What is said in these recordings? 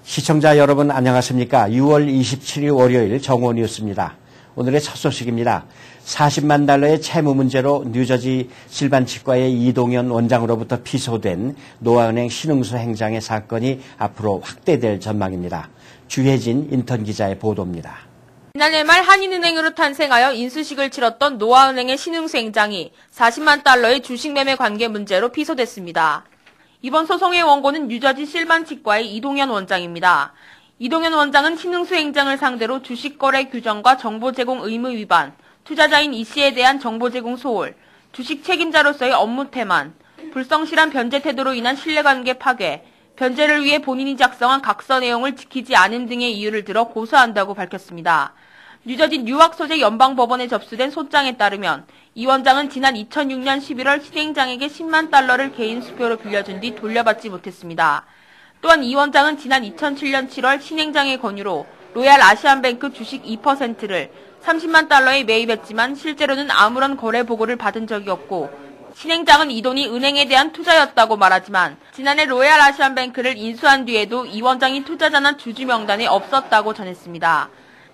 시청자 여러분 안녕하십니까? 6월 27일 월요일 정오 뉴스입니다. 오늘의 첫 소식입니다. 40만 달러의 채무 문제로 뉴저지 실반치과의 이동현 원장으로부터 피소된 노아은행 신흥수 행장의 사건이 앞으로 확대될 전망입니다. 주혜진 인턴 기자의 보도입니다. 지난해 말 한인은행으로 탄생하여 인수식을 치렀던 노아은행의 신흥수 행장이 40만 달러의 주식 매매 관계 문제로 피소됐습니다. 이번 소송의 원고는 뉴저지 실반치과의 이동현 원장입니다. 이동현 원장은 신흥수 행장을 상대로 주식거래 규정과 정보 제공 의무 위반, 투자자인 이 씨에 대한 정보 제공 소홀, 주식 책임자로서의 업무 태만, 불성실한 변제 태도로 인한 신뢰관계 파괴, 변제를 위해 본인이 작성한 각서 내용을 지키지 않음 등의 이유를 들어 고소한다고 밝혔습니다. 뉴저지 뉴악 소재 연방법원에 접수된 소장에 따르면 이 원장은 지난 2006년 11월 신행장에게 10만 달러를 개인 수표로 빌려준 뒤 돌려받지 못했습니다. 또한 이 원장은 지난 2007년 7월 신행장의 권유로 로얄 아시안뱅크 주식 2%를 30만 달러에 매입했지만 실제로는 아무런 거래 보고를 받은 적이 없고 신행장은 이 돈이 은행에 대한 투자였다고 말하지만 지난해 로얄 아시안뱅크를 인수한 뒤에도 이 원장이 투자자나 주주 명단에 없었다고 전했습니다.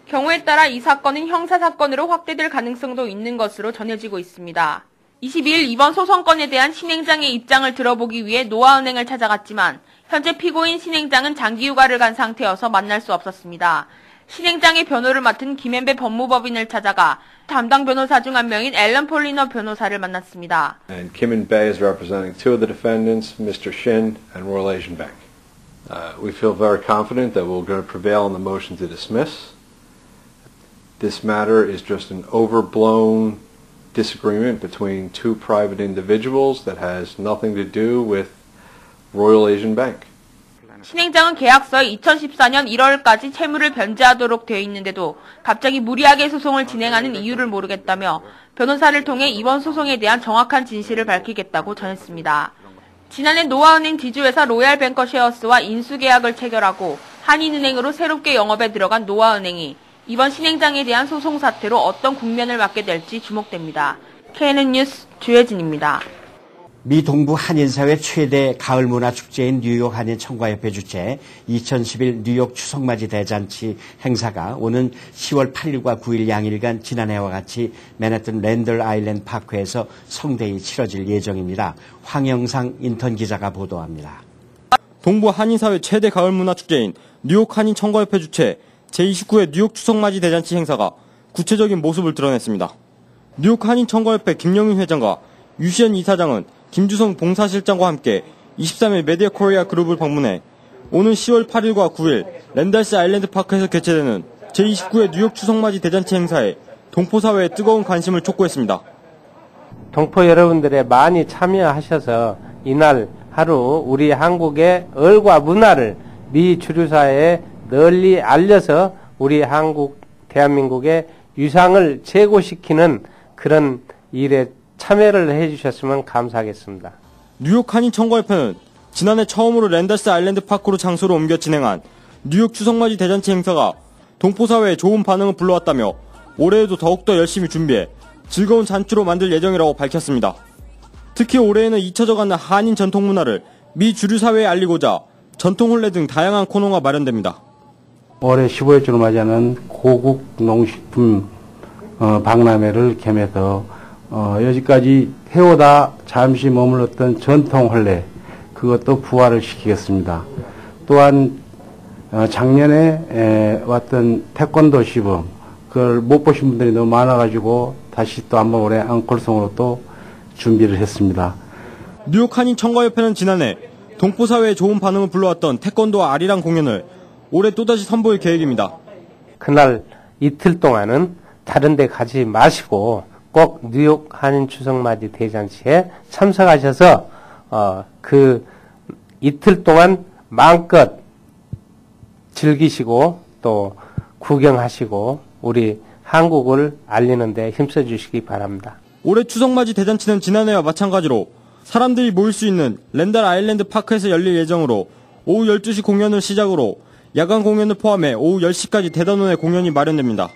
경우에 따라 이 사건은 형사사건으로 확대될 가능성도 있는 것으로 전해지고 있습니다. 22일 이번 소송건에 대한 신행장의 입장을 들어보기 위해 노아은행을 찾아갔지만 현재 피고인 신행장은 장기휴가를 간 상태여서 만날 수 없었습니다. 신행장의 변호를 맡은 김현배 법무법인을 찾아가 담당 변호사 중 한 명인 앨런 폴리너 변호사를 만났습니다. And Kim and Bay is representing two of the defendants, Mr. Shin and Royal Asian Bank. We feel very confident that we're going to prevail on the motion to dismiss. This matter is just an overblown disagreement between two private individuals that has nothing to do with Royal Asian Bank. 신행장은 계약서에 2014년 1월까지 채무를 변제하도록 되어 있는데도 갑자기 무리하게 소송을 진행하는 이유를 모르겠다며 변호사를 통해 이번 소송에 대한 정확한 진실을 밝히겠다고 전했습니다. 지난해 노아은행 지주회사 로얄뱅커쉐어스와 인수계약을 체결하고 한인은행으로 새롭게 영업에 들어간 노아은행이 이번 신행장에 대한 소송 사태로 어떤 국면을 맞게 될지 주목됩니다. KNN 뉴스 주혜진입니다. 미 동부 한인사회 최대 가을 문화 축제인 뉴욕 한인 청과협회 주최 2011 뉴욕 추석맞이 대잔치 행사가 오는 10월 8일과 9일 양일간 지난해와 같이 맨해튼 랜들 아일랜드 파크에서 성대히 치러질 예정입니다. 황영상 인턴 기자가 보도합니다. 동부 한인사회 최대 가을 문화 축제인 뉴욕 한인 청과협회 주최 제29회 뉴욕 추석맞이 대잔치 행사가 구체적인 모습을 드러냈습니다. 뉴욕 한인 청과협회 김영윤 회장과 유시연 이사장은 김주성 봉사실장과 함께 23일 메디어 코리아 그룹을 방문해 오는 10월 8일과 9일 랜달스 아일랜드 파크에서 개최되는 제29회 뉴욕 추석맞이 대잔치 행사에 동포사회의 뜨거운 관심을 촉구했습니다. 동포 여러분들의 많이 참여하셔서 이날 하루 우리 한국의 얼과 문화를 미 주류사회에 널리 알려서 우리 한국, 대한민국의 유상을 제고시키는 그런 일에 참여를 해주셨으면 감사하겠습니다. 뉴욕 한인 청과협회는 지난해 처음으로 랜달스 아일랜드 파크로 장소를 옮겨 진행한 뉴욕 추석맞이 대잔치 행사가 동포사회에 좋은 반응을 불러왔다며 올해에도 더욱더 열심히 준비해 즐거운 잔치로 만들 예정이라고 밝혔습니다. 특히 올해에는 잊혀져가는 한인 전통 문화를 미 주류 사회에 알리고자 전통 혼례 등 다양한 코너가 마련됩니다. 올해 15일째로 맞이하는 고국 농식품 박람회를 겸해서 여기까지 해오다 잠시 머물렀던 전통 혼례 그것도 부활을 시키겠습니다. 또한 작년에 왔던 태권도 시범 그걸 못 보신 분들이 너무 많아가지고 다시 또 한번 올해 앙콜송으로 또 준비를 했습니다. 뉴욕 한인 청과협회는 지난해 동포사회에 좋은 반응을 불러왔던 태권도와 아리랑 공연을 올해 또다시 선보일 계획입니다. 그날 이틀 동안은 다른 데 가지 마시고 꼭 뉴욕 한인 추석맞이 대잔치에 참석하셔서 그 이틀 동안 마음껏 즐기시고 또 구경하시고 우리 한국을 알리는 데 힘써주시기 바랍니다. 올해 추석맞이 대잔치는 지난해와 마찬가지로 사람들이 모일 수 있는 랜달 아일랜드 파크에서 열릴 예정으로 오후 12시 공연을 시작으로 야간 공연을 포함해 오후 10시까지 대단원의 공연이 마련됩니다.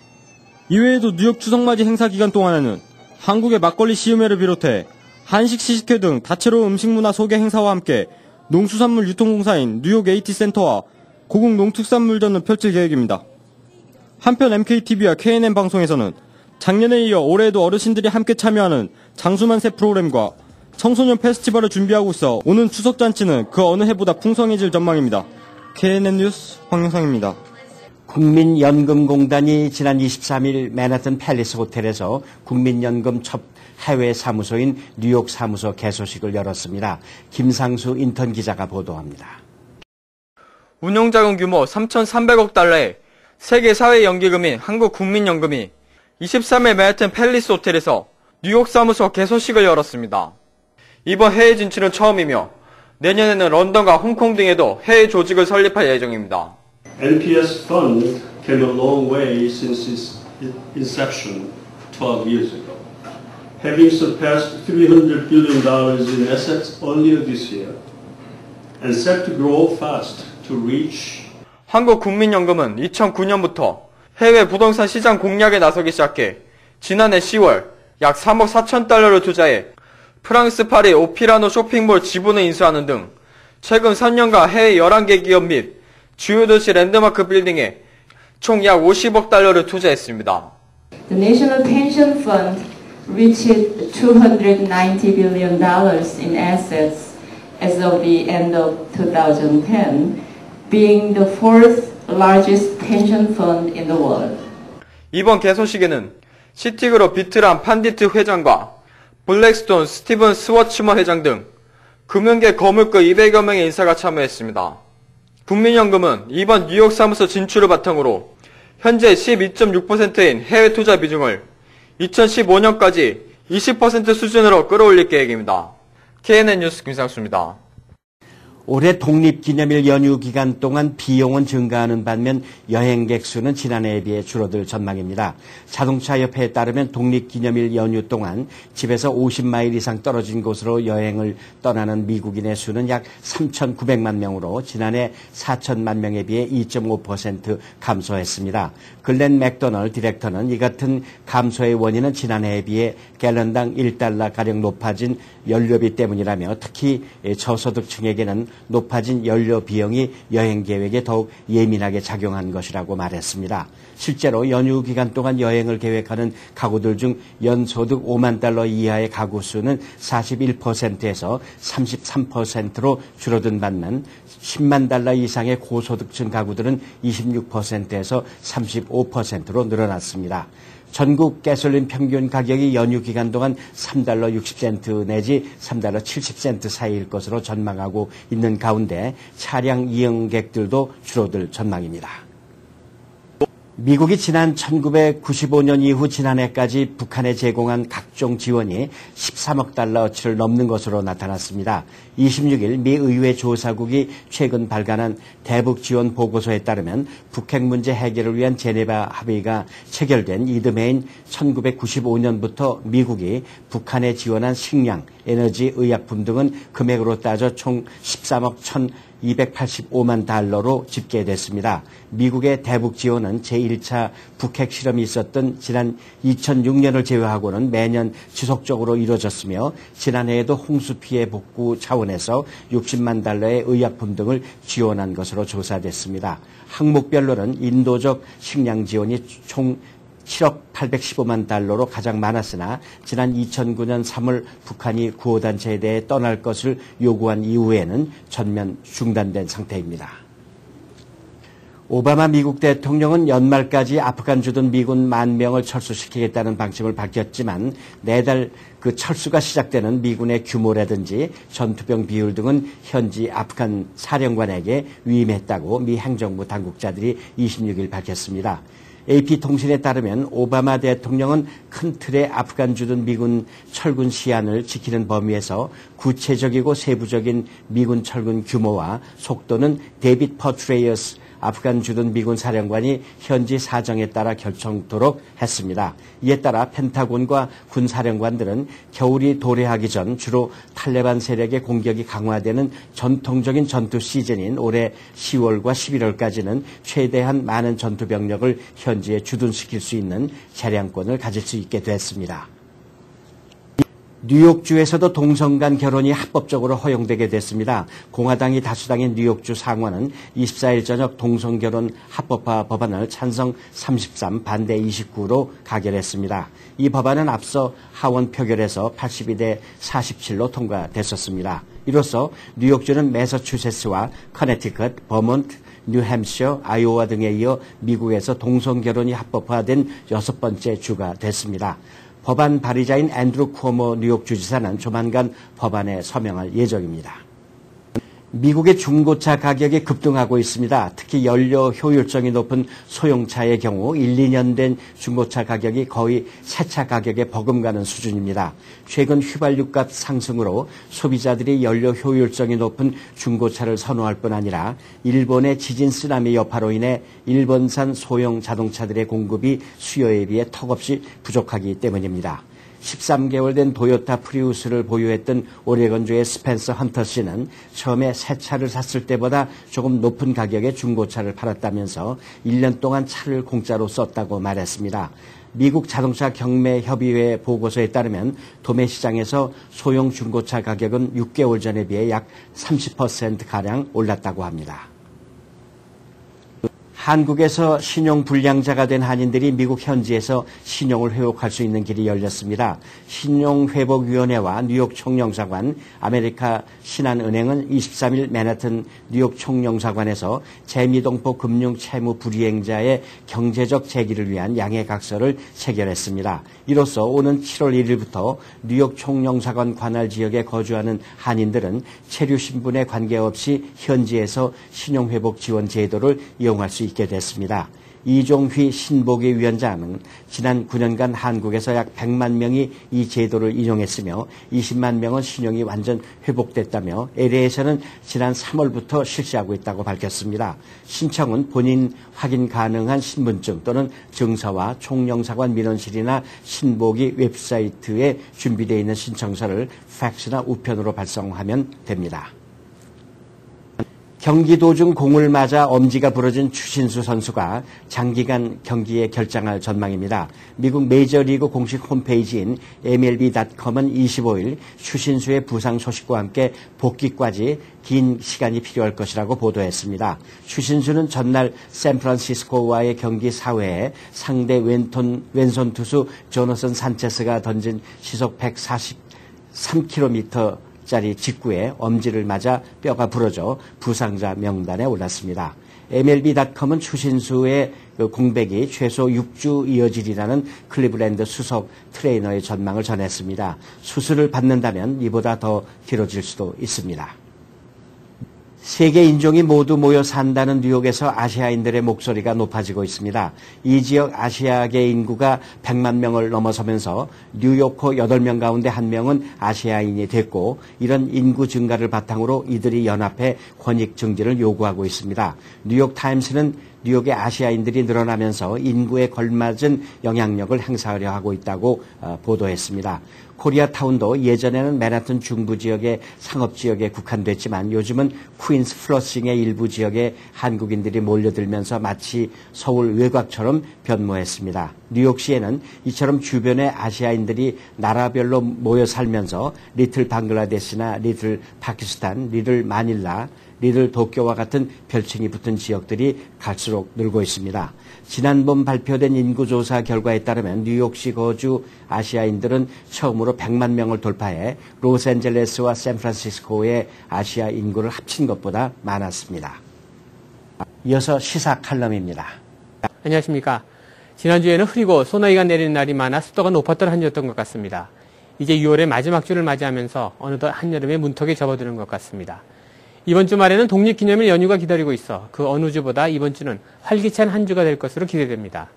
이외에도 뉴욕 추석맞이 행사 기간 동안에는 한국의 막걸리 시음회를 비롯해 한식 시식회 등 다채로운 음식 문화 소개 행사와 함께 농수산물 유통공사인 뉴욕 AT 센터와 고국 농특산물전을 펼칠 계획입니다. 한편 MKTV와 KNN 방송에서는 작년에 이어 올해에도 어르신들이 함께 참여하는 장수만세 프로그램과 청소년 페스티벌을 준비하고 있어 오는 추석잔치는 그 어느 해보다 풍성해질 전망입니다. KNN 뉴스 황영상입니다. 국민연금공단이 지난 23일 맨하튼 팰리스 호텔에서 국민연금 첫 해외 사무소인 뉴욕 사무소 개소식을 열었습니다. 김상수 인턴 기자가 보도합니다. 운용자금 규모 3,300억 달러의 세계 사회연기금인 한국국민연금이 23일 맨하튼 팰리스 호텔에서 뉴욕 사무소 개소식을 열었습니다. 이번 해외 진출은 처음이며 내년에는 런던과 홍콩 등에도 해외 조직을 설립할 예정입니다. NPS fund came a long way since its inception 12 years ago, having surpassed $300 billion in assets earlier this year and set to grow fast to reach. 한국국민연금은 2009년부터 해외 부동산 시장 공략에 나서기 시작해 지난해 10월 약 3억 4천 달러를 투자해 프랑스 파리 오피라노 쇼핑몰 지분을 인수하는 등 최근 3년간 해외 11개 기업 및 주요 도시 랜드마크 빌딩에 총 약 50억 달러를 투자했습니다. The National Pension Fund reached $290 billion in assets as of the end of 2010, being the fourth largest pension fund in the world. 이번 개소식에는 시티그룹 비트람 판디트 회장과 블랙스톤 스티븐 스워츠머 회장 등 금융계 거물급 200여 명의 인사가 참여했습니다. 국민연금은 이번 뉴욕 사무소 진출을 바탕으로 현재 12.6%인 해외 투자 비중을 2015년까지 20% 수준으로 끌어올릴 계획입니다. KNN 뉴스 김상수입니다. 올해 독립기념일 연휴 기간 동안 비용은 증가하는 반면 여행객 수는 지난해에 비해 줄어들 전망입니다. 자동차협회에 따르면 독립기념일 연휴 동안 집에서 50마일 이상 떨어진 곳으로 여행을 떠나는 미국인의 수는 약 3,900만 명으로 지난해 4천만 명에 비해 2.5% 감소했습니다. 글렌 맥도널 디렉터는 이 같은 감소의 원인은 지난해에 비해 갤런당 1달러가량 높아진 연료비 때문이라며 특히 저소득층에게는 높아진 연료 비용이 여행 계획에 더욱 예민하게 작용한 것이라고 말했습니다. 실제로 연휴 기간 동안 여행을 계획하는 가구들 중 연소득 5만 달러 이하의 가구 수는 41%에서 33%로 줄어든 반면 10만 달러 이상의 고소득층 가구들은 26%에서 35%로 늘어났습니다. 전국 가솔린 평균 가격이 연휴 기간 동안 3달러 60센트 내지 3달러 70센트 사이일 것으로 전망하고 있는 가운데 차량 이용객들도 줄어들 전망입니다. 미국이 지난 1995년 이후 지난해까지 북한에 제공한 각종 지원이 13억 달러치를 넘는 것으로 나타났습니다. 26일 미 의회 조사국이 최근 발간한 대북 지원 보고서에 따르면 북핵 문제 해결을 위한 제네바 합의가 체결된 이듬해인 1995년부터 미국이 북한에 지원한 식량, 에너지, 의약품 등은 금액으로 따져 총 13억 1,285만 달러로 집계됐습니다. 미국의 대북 지원은 제1차 북핵 실험이 있었던 지난 2006년을 제외하고는 매년 지속적으로 이루어졌으며 지난해에도 홍수 피해 복구 차원에서 60만 달러의 의약품 등을 지원한 것으로 조사됐습니다. 항목별로는 인도적 식량 지원이 총 7억 815만 달러로 가장 많았으나 지난 2009년 3월 북한이 구호단체에 대해 떠날 것을 요구한 이후에는 전면 중단된 상태입니다. 오바마 미국 대통령은 연말까지 아프간 주둔 미군 10,000명을 철수시키겠다는 방침을 밝혔지만 내달 그 철수가 시작되는 미군의 규모라든지 전투병 비율 등은 현지 아프간 사령관에게 위임했다고 미 행정부 당국자들이 26일 밝혔습니다. AP통신에 따르면 오바마 대통령은 큰 틀의 아프간 주둔 미군 철군 시안을 지키는 범위에서 구체적이고 세부적인 미군 철군 규모와 속도는 데빗 퍼트레이어스 아프간 주둔 미군 사령관이 현지 사정에 따라 결정토록 했습니다. 이에 따라 펜타곤과 군 사령관들은 겨울이 도래하기 전 주로 탈레반 세력의 공격이 강화되는 전통적인 전투 시즌인 올해 10월과 11월까지는 최대한 많은 전투 병력을 현지에 주둔시킬 수 있는 재량권을 가질 수 있게 됐습니다. 뉴욕주에서도 동성 간 결혼이 합법적으로 허용되게 됐습니다. 공화당이 다수당인 뉴욕주 상원은 24일 저녁 동성 결혼 합법화 법안을 찬성 33, 반대 29로 가결했습니다. 이 법안은 앞서 하원 표결에서 82대 47로 통과됐었습니다. 이로써 뉴욕주는 매서추세츠와 커네티컷, 버몬트, 뉴햄셔, 아이오와 등에 이어 미국에서 동성 결혼이 합법화된 6번째 주가 됐습니다. 법안 발의자인 앤드루 쿠오모 뉴욕 주지사는 조만간 법안에 서명할 예정입니다. 미국의 중고차 가격이 급등하고 있습니다. 특히 연료 효율성이 높은 소형차의 경우 1, 2년 된 중고차 가격이 거의 새차 가격에 버금가는 수준입니다. 최근 휘발유값 상승으로 소비자들이 연료 효율성이 높은 중고차를 선호할 뿐 아니라 일본의 지진 쓰나미 여파로 인해 일본산 소형 자동차들의 공급이 수요에 비해 턱없이 부족하기 때문입니다. 13개월 된 도요타 프리우스를 보유했던 오레곤주의 스펜서 헌터 씨는 처음에 새 차를 샀을 때보다 조금 높은 가격의 중고차를 팔았다면서 1년 동안 차를 공짜로 썼다고 말했습니다. 미국 자동차 경매 협의회 보고서에 따르면 도매 시장에서 소형 중고차 가격은 6개월 전에 비해 약 30%가량 올랐다고 합니다. 한국에서 신용불량자가 된 한인들이 미국 현지에서 신용을 회복할 수 있는 길이 열렸습니다. 신용회복위원회와 뉴욕 총영사관, 아메리카 신한은행은 23일 맨하튼 뉴욕 총영사관에서 재미동포 금융채무 불이행자의 경제적 재기를 위한 양해각서를 체결했습니다. 이로써 오는 7월 1일부터 뉴욕 총영사관 관할 지역에 거주하는 한인들은 체류 신분에 관계없이 현지에서 신용회복 지원 제도를 이용할 수 있게 됐습니다. 이종휘 신보기 위원장은 지난 9년간 한국에서 약 100만 명이 이 제도를 인용했으며 20만 명은 신용이 완전 회복됐다며 LA에서는 지난 3월부터 실시하고 있다고 밝혔습니다. 신청은 본인 확인 가능한 신분증 또는 증서와 총영사관 민원실이나 신보기 웹사이트에 준비되어 있는 신청서를 팩스나 우편으로 발송하면 됩니다. 경기 도중 공을 맞아 엄지가 부러진 추신수 선수가 장기간 경기에 결장할 전망입니다. 미국 메이저리그 공식 홈페이지인 MLB.com은 25일 추신수의 부상 소식과 함께 복귀까지 긴 시간이 필요할 것이라고 보도했습니다. 추신수는 전날 샌프란시스코와의 경기 4회에 상대 왼손 투수 조너선 산체스가 던진 시속 143km 짜리 직구에 엄지를 맞아 뼈가 부러져 부상자 명단에 올랐습니다. MLB.com은 추신수의 공백이 최소 6주 이어지리라는 클리블랜드 수석 트레이너의 전망을 전했습니다. 수술을 받는다면 이보다 더 길어질 수도 있습니다. 세계 인종이 모두 모여 산다는 뉴욕에서 아시아인들의 목소리가 높아지고 있습니다. 이 지역 아시아계 인구가 100만 명을 넘어서면서 뉴요커 8명 가운데 1명은 아시아인이 됐고 이런 인구 증가를 바탕으로 이들이 연합해 권익 증진을 요구하고 있습니다. 뉴욕타임스는 뉴욕의 아시아인들이 늘어나면서 인구에 걸맞은 영향력을 행사하려 하고 있다고 보도했습니다. 코리아타운도 예전에는 맨하튼 중부 지역의 상업지역에 국한됐지만 요즘은 퀸스 플러싱의 일부 지역에 한국인들이 몰려들면서 마치 서울 외곽처럼 변모했습니다. 뉴욕시에는 이처럼 주변에 아시아인들이 나라별로 모여 살면서 리틀 방글라데시나 리틀 파키스탄, 리틀 마닐라, 리틀 도쿄와 같은 별칭이 붙은 지역들이 갈수록 늘고 있습니다. 지난번 발표된 인구조사 결과에 따르면 뉴욕시 거주 아시아인들은 처음으로 100만 명을 돌파해 로스앤젤레스와 샌프란시스코의 아시아 인구를 합친 것보다 많았습니다. 이어서 시사 칼럼입니다. 안녕하십니까. 지난주에는 흐리고 소나기가 내리는 날이 많아 습도가 높았던 한 주였던 것 같습니다. 이제 6월의 마지막 주를 맞이하면서 어느덧 한여름의 문턱에 접어드는 것 같습니다. 이번 주말에는 독립기념일 연휴가 기다리고 있어 그 어느 주보다 이번 주는 활기찬 한 주가 될 것으로 기대됩니다.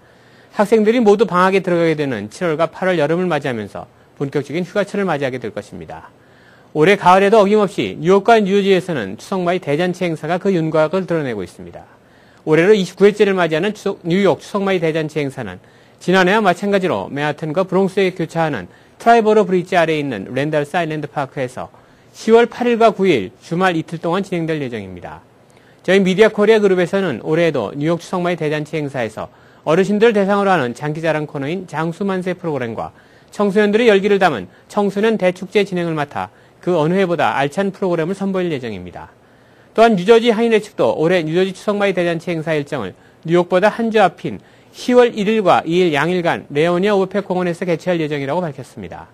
학생들이 모두 방학에 들어가게 되는 7월과 8월 여름을 맞이하면서 본격적인 휴가철을 맞이하게 될 것입니다. 올해 가을에도 어김없이 뉴욕과 뉴저지에서는 추석맞이 대잔치 행사가 그 윤곽을 드러내고 있습니다. 올해로 29회째를 맞이하는 뉴욕 추석맞이 대잔치 행사는 지난해와 마찬가지로 맨하튼과 브롱스에 교차하는 트라이버로 브리지 아래에 있는 랜달스 아일랜드 파크에서 10월 8일과 9일 주말 이틀 동안 진행될 예정입니다. 저희 미디어 코리아 그룹에서는 올해에도 뉴욕 추석맞이 대잔치 행사에서 어르신들 대상으로 하는 장기자랑 코너인 장수만세 프로그램과 청소년들의 열기를 담은 청소년 대축제 진행을 맡아 그 어느 해보다 알찬 프로그램을 선보일 예정입니다. 또한 뉴저지 한인회 측도 올해 뉴저지 추석맞이 대잔치 행사 일정을 뉴욕보다 한 주 앞인 10월 1일과 2일 양일간 레오니아 오페 공원에서 개최할 예정이라고 밝혔습니다.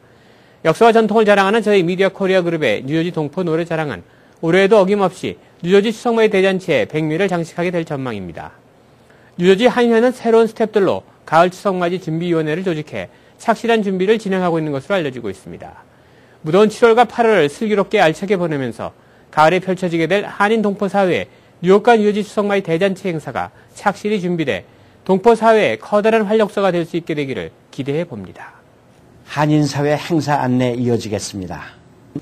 역사와 전통을 자랑하는 저희 미디어 코리아 그룹의 뉴저지 동포 노래 자랑은 올해에도 어김없이 뉴저지 추석맞이 대잔치의 백미를 장식하게 될 전망입니다. 뉴저지 한인회는 새로운 스텝들로 가을 추석맞이 준비위원회를 조직해 착실한 준비를 진행하고 있는 것으로 알려지고 있습니다. 무더운 7월과 8월을 슬기롭게 알차게 보내면서 가을에 펼쳐지게 될 한인 동포 사회의 뉴욕과 뉴저지 추석맞이 대잔치 행사가 착실히 준비돼 동포 사회의 커다란 활력소가 될 수 있게 되기를 기대해 봅니다. 한인사회 행사 안내 이어지겠습니다.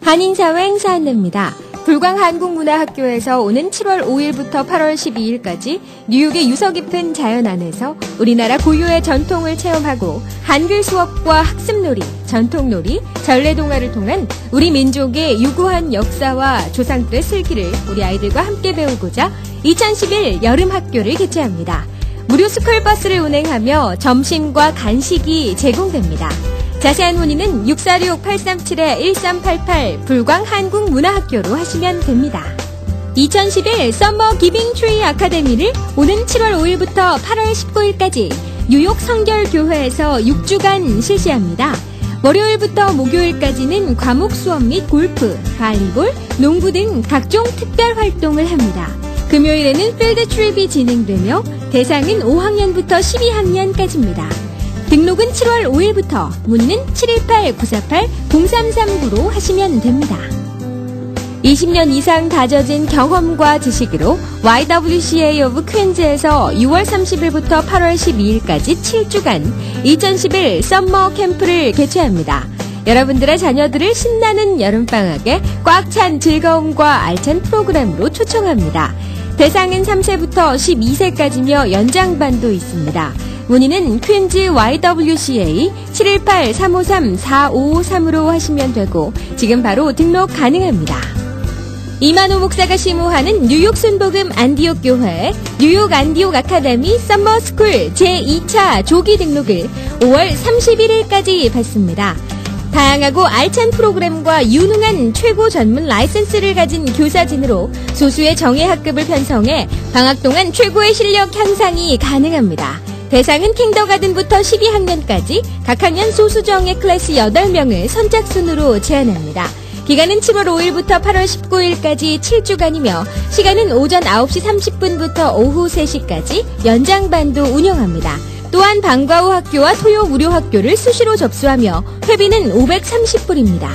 한인사회 행사 안내입니다. 불광 한국문화학교에서 오는 7월 5일부터 8월 12일까지 뉴욕의 유서 깊은 자연 안에서 우리나라 고유의 전통을 체험하고 한글 수업과 학습놀이, 전통놀이, 전래동화를 통한 우리 민족의 유구한 역사와 조상들의 슬기를 우리 아이들과 함께 배우고자 2011 여름학교를 개최합니다. 무료 스쿨버스를 운행하며 점심과 간식이 제공됩니다. 자세한 문의는 646-837-1388 불광 한국문화학교로 하시면 됩니다. 2011 썸머 기빙 트리 아카데미를 오는 7월 5일부터 8월 19일까지 뉴욕 성결교회에서 6주간 실시합니다. 월요일부터 목요일까지는 과목 수업 및 골프, 발리볼, 농구 등 각종 특별 활동을 합니다. 금요일에는 필드 트립이 진행되며 대상은 5학년부터 12학년까지입니다. 등록은 7월 5일부터, 문의는 718-948-0339로 하시면 됩니다. 20년 이상 다져진 경험과 지식으로 YWCA of 퀸즈에서 6월 30일부터 8월 12일까지 7주간 2011 썸머 캠프를 개최합니다. 여러분들의 자녀들을 신나는 여름방학에 꽉 찬 즐거움과 알찬 프로그램으로 초청합니다. 대상은 3세부터 12세까지며 연장반도 있습니다. 문의는 퀸즈 YWCA 718-353-4553으로 하시면 되고 지금 바로 등록 가능합니다. 이만호 목사가 심호하는 뉴욕 순복음 안디옥 교회 뉴욕 안디옥 아카데미 썸머스쿨 제2차 조기 등록을 5월 31일까지 받습니다. 다양하고 알찬 프로그램과 유능한 최고 전문 라이센스를 가진 교사진으로 소수의 정예 학급을 편성해 방학 동안 최고의 실력 향상이 가능합니다. 대상은 킹더가든부터 12학년까지 각 학년 소수정예 클래스 8명을 선착순으로 제한합니다. 기간은 7월 5일부터 8월 19일까지 7주간이며 시간은 오전 9시 30분부터 오후 3시까지 연장반도 운영합니다. 또한 방과 후 학교와 토요 무료 학교를 수시로 접수하며 회비는 530불입니다.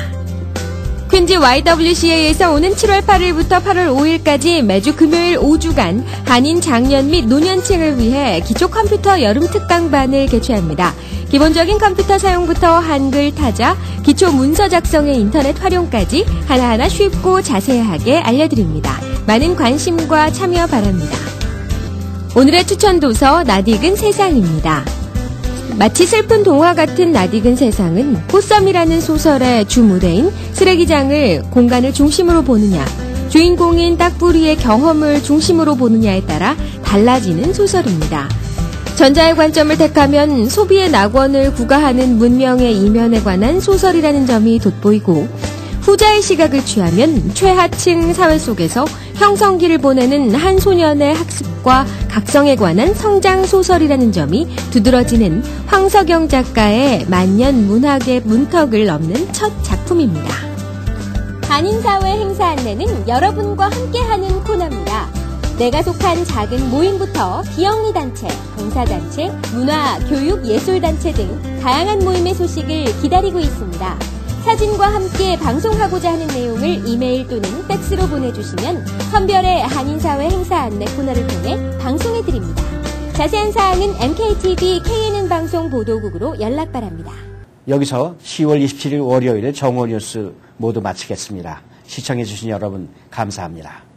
퀸즈 YWCA에서 오는 7월 8일부터 8월 5일까지 매주 금요일 5주간 한인 장년 및 노년층을 위해 기초 컴퓨터 여름 특강반을 개최합니다. 기본적인 컴퓨터 사용부터 한글 타자, 기초 문서 작성의 인터넷 활용까지 하나하나 쉽고 자세하게 알려드립니다. 많은 관심과 참여 바랍니다. 오늘의 추천 도서 낯익은 세상입니다. 마치 슬픈 동화 같은 낯익은 세상은 꽃섬이라는 소설의 주무대인 쓰레기장을 공간을 중심으로 보느냐, 주인공인 딱부리의 경험을 중심으로 보느냐에 따라 달라지는 소설입니다. 전자의 관점을 택하면 소비의 낙원을 구가하는 문명의 이면에 관한 소설이라는 점이 돋보이고, 후자의 시각을 취하면 최하층 사회 속에서 형성기를 보내는 한 소년의 학습과 각성에 관한 성장 소설이라는 점이 두드러지는 황석영 작가의 만년 문학의 문턱을 넘는 첫 작품입니다. 한인사회 행사 안내는 여러분과 함께하는 코너입니다. 내가 속한 작은 모임부터 기영리 단체, 봉사단체, 문화, 교육, 예술단체 등 다양한 모임의 소식을 기다리고 있습니다. 사진과 함께 방송하고자 하는 내용을 이메일 또는 팩스로 보내주시면 선별의 한인사회 행사 안내 코너를 통해 방송해드립니다. 자세한 사항은 MKTV KNN방송 보도국으로 연락 바랍니다. 여기서 10월 27일 월요일에 정오뉴스 모두 마치겠습니다. 시청해주신 여러분 감사합니다.